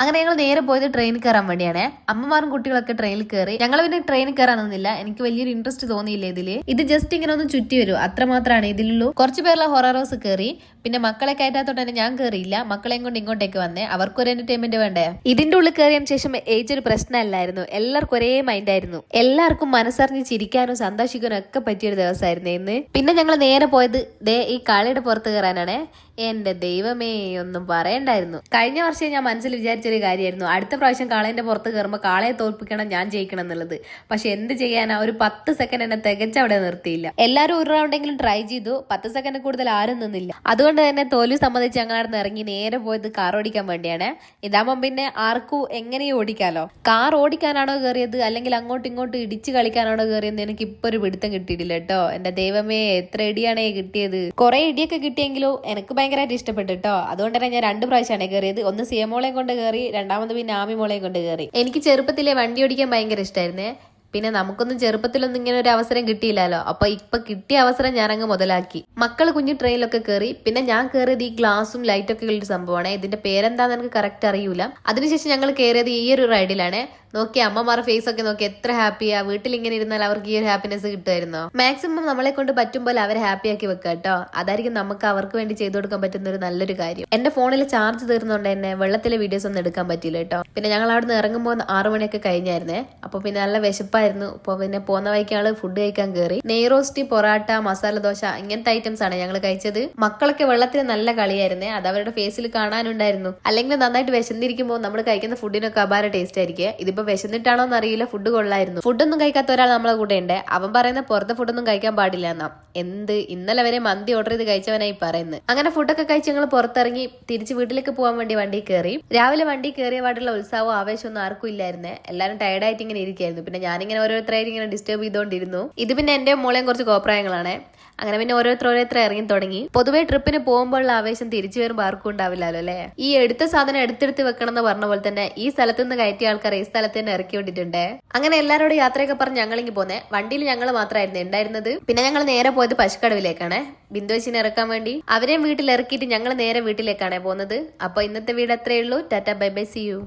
അങ്ങനെ ഞങ്ങൾ നേരെ പോയത് ട്രെയിനിൽ കയറാൻ വേണ്ടിയാണ്. അമ്മമാരും കുട്ടികളൊക്കെ ട്രെയിനിൽ കയറി. ഞങ്ങൾ പിന്നെ ട്രെയിനിൽ കയറാൻ നിന്നില്ല, എനിക്ക് വലിയൊരു ഇൻട്രസ്റ്റ് തോന്നിയില്ല ഇതില്. ഇത് ജസ്റ്റ് ഇങ്ങനെ ഒന്ന് ചുറ്റി വരും, അത്രമാത്രമാണ് ഇതിലുള്ളൂ. കുറച്ച് പേരുള്ള ഹൊറർ ഹൗസ് കയറി. പിന്നെ മക്കളെ കയറ്റാത്തോണ്ട് തന്നെ ഞാൻ കയറിയില്ല. മക്കളെയും കൊണ്ട് ഇങ്ങോട്ടേക്ക് വന്നേ, അവർക്കൊരു എന്റർടൈൻമെന്റ് വേണ്ടേ. ഇതിന്റെ ഉള്ളിൽ കയറിയതിനു ശേഷം ഏജ് ഒരു പ്രശ്നമല്ലായിരുന്നു, എല്ലാവർക്കും ഒരേ മൈൻഡ് ആയിരുന്നു. എല്ലാവർക്കും മനസ്സറിഞ്ഞ് ചിരിക്കാനും സന്തോഷിക്കാനും ഒക്കെ പറ്റിയൊരു ദിവസമായിരുന്നു ഇന്ന്. പിന്നെ ഞങ്ങൾ നേരെ പോയത് ഈ കാളിയുടെ പുറത്ത് കയറാനാണ്. എന്റെ ദൈവമേ, ഒന്നും പറയണ്ടായിരുന്നു. കഴിഞ്ഞ വർഷം ഞാൻ മനസ്സിൽ വിചാരിച്ചൊരു കാര്യമായിരുന്നു, അടുത്ത പ്രാവശ്യം കാളേന്റെ പുറത്ത് കയറുമ്പോൾ കാളയെ തോൽപ്പിക്കണം, ഞാൻ ജയിക്കണം എന്നുള്ളത്. പക്ഷെ എന്ത് ചെയ്യാനാ, ഒരു 10 സെക്കൻഡ് എന്നെ തികച്ച അവിടെ നിർത്തിയില്ല. എല്ലാവരും ഒരു റൗണ്ടെങ്കിലും ട്രൈ ചെയ്തു, 10 സെക്കൻഡ് കൂടുതൽ ആരും നിന്നില്ല. അതുകൊണ്ട് തന്നെ തോൽവി സംബന്ധിച്ച് ഞങ്ങളവിടെ ഇറങ്ങി നേരെ പോയത് കാർ ഓടിക്കാൻ വേണ്ടിയാണ്. ഇതാകുമ്പോൾ പിന്നെ ആർക്കും എങ്ങനെയും ഓടിക്കാലോ. കാർ ഓടിക്കാനാണോ കയറിയത് അല്ലെങ്കിൽ അങ്ങോട്ടും ഇങ്ങോട്ടും ഇടിച്ച് കളിക്കാനാണോ കയറിയെന്ന് എനിക്ക് ഇപ്പൊ ഒരു പിടുത്തം കിട്ടിയിട്ടില്ല കേട്ടോ. എന്റെ ദൈവമേ, എത്ര ഇടിയാണേ കിട്ടിയത്. കുറെ ഇടിയൊക്കെ കിട്ടിയെങ്കിലും എനിക്ക് ഭയങ്കരമായിട്ട് ഇഷ്ടപ്പെട്ടു കേട്ടോ. അതുകൊണ്ട് തന്നെ ഞാൻ 2 പ്രാവശ്യമാണ് കയറിയത്. ഒന്ന് സിയമോളെയും കൊണ്ട് കയറി, രണ്ടാമത് പിന്നെ ആമി മോളെയും കൊണ്ട് കയറി. എനിക്ക് ചെറുപ്പത്തിലെ വണ്ടി ഓടിക്കാൻ ഭയങ്കര ഇഷ്ടമായിരുന്നേ. പിന്നെ നമുക്കൊന്നും ചെറുപ്പത്തിലൊന്നും ഇങ്ങനെ ഒരു അവസരം കിട്ടിയില്ലല്ലോ. അപ്പൊ ഇപ്പൊ കിട്ടിയ അവസരം ഞാൻ അങ്ങ് മുതലാക്കി. മക്കള് കുഞ്ഞു ട്രെയിനിലൊക്കെ കയറി. പിന്നെ ഞാൻ കയറിയത് ഈ ഗ്ലാസും ലൈറ്റൊക്കെ ഉള്ളൊരു സംഭവമാണ്. ഇതിന്റെ പേരെന്താന്ന് എനിക്ക് കറക്റ്റ് അറിയൂല. അതിനുശേഷം ഞങ്ങൾ കയറിയത് ഈ ഒരു റൈഡിലാണ്. നോക്കി അമ്മമാരുടെ ഫേസ് ഒക്കെ നോക്കി, എത്ര ഹാപ്പിയാ. വീട്ടിൽ ഇങ്ങനെ ഇരുന്നാൽ അവർക്ക് ഈ ഒരു ഹാപ്പിനെസ് കിട്ടുമായിരുന്നോ. മാക്സിമം നമ്മളെ കൊണ്ട് പറ്റുമ്പോൾ അവരെ ഹാപ്പി ആക്കി വെക്കുക കേട്ടോ. അതായിരിക്കും നമുക്ക് അവർക്ക് വേണ്ടി ചെയ്തു കൊടുക്കാൻ പറ്റുന്ന ഒരു നല്ലൊരു കാര്യം. എന്റെ ഫോണിൽ ചാർജ് തീർന്നുകൊണ്ട് തന്നെ വെള്ളത്തിലെ വീഡിയോസ് ഒന്നും എടുക്കാൻ പറ്റില്ല കേട്ടോ. പിന്നെ ഞങ്ങൾ അവിടെ നിന്ന് ഇറങ്ങുമ്പോൾ 6 മണിയൊക്കെ കഴിഞ്ഞായിരുന്നേ. അപ്പൊ പിന്നെ നല്ല വിശപ്പായിരുന്നു. അപ്പൊ പിന്നെ പോകുന്ന വഴിക്കാള് ഫുഡ് കഴിക്കാൻ കയറി. നെയ്റോസ്റ്റി, പൊറാട്ട, മസാല ദോശ ഇങ്ങനത്തെ ഐറ്റംസ് ആണ് ഞങ്ങൾ കഴിച്ചത്. മക്കളൊക്കെ വെള്ളത്തിൽ നല്ല കളിയായിരുന്നേ, അത് അവരുടെ ഫേസിൽ കാണാനുണ്ടായിരുന്നു. അല്ലെങ്കിൽ നന്നായിട്ട് വിശന്നിരിക്കുമ്പോൾ നമ്മൾ കഴിക്കുന്ന ഫുഡിനൊക്കെ അപാര ടേസ്റ്റ് ആയിരിക്കും. ഇതിപ്പോ വിശന്നിട്ടാണോ എന്നറിയില്ല, ഫുഡ് കൊള്ളായിരുന്നു. ഫുഡൊന്നും കഴിക്കാത്ത ഒരാൾ നമ്മളെ കൂടെ ഉണ്ട്. അവൻ പറയുന്ന പുറത്തെ ഫുഡൊന്നും കഴിക്കാൻ പാടില്ല എന്നാ. ഇന്നലെ വരെ മന്തി ഓർഡർ ചെയ്ത് കഴിച്ചവനായി പറയുന്നത്. അങ്ങനെ ഫുഡൊക്കെ കഴിച്ച് ഞങ്ങൾ പുറത്തിറങ്ങി തിരിച്ച് വീട്ടിലേക്ക് പോകാൻ വേണ്ടി വണ്ടി കയറി. രാവിലെ വണ്ടി കയറിയ പാടുള്ള ഉത്സാഹവും ആവേശമൊന്നും ആർക്കും ഇല്ലായിരുന്നേ. എല്ലാവരും ടയർഡായിട്ട് ഇങ്ങനെ ഇരിക്കായിരുന്നു. പിന്നെ ഞാനിങ്ങനെ ഓരോരുത്തരായിട്ട് ഇങ്ങനെ ഡിസ്റ്റർബ് ചെയ്തുകൊണ്ടിരുന്നു. ഇത് പിന്നെ എന്റെ മോളെയും കുറച്ച് കോപ്രായങ്ങളാണ്. അങ്ങനെ പിന്നെ ഓരോരുത്തർ ഇറങ്ങി തുടങ്ങി. പൊതുവെ ട്രിപ്പിന് പോകുമ്പോഴുള്ള ആവേശം തിരിച്ചു വരുമ്പോൾ ആർക്കും ഉണ്ടാവില്ലല്ലോ അല്ലെ. ഈ എടുത്ത സാധനം എടുത്തെടുത്ത് വെക്കണം എന്ന് പറഞ്ഞ പോലെ തന്നെ ഈ സ്ഥലത്ത് നിന്ന് കയറ്റിയ ആൾക്കാർ ഈ സ്ഥലത്ത് തന്നെ ഇറക്കി വിട്ടിട്ടുണ്ട്. അങ്ങനെ എല്ലാവരോടും യാത്രയൊക്കെ പറഞ്ഞ് ഞങ്ങളിങ്ങി പോന്നെ. വണ്ടിയിൽ ഞങ്ങൾ മാത്രമായിരുന്നു ഉണ്ടായിരുന്നത്. പിന്നെ ഞങ്ങൾ നേരെ പോയത് പശുക്കടവിലേക്കാണ്, ബിന്ദുവച്ചിനെ ഇറക്കാൻ വേണ്ടി. അവരെയും വീട്ടിൽ ഇറക്കിയിട്ട് ഞങ്ങൾ നേരെ വീട്ടിലേക്കാണ് പോകുന്നത്. അപ്പൊ ഇന്നത്തെ വീട് അത്രയേ ഉള്ളൂ. Tata, bye bye, see U.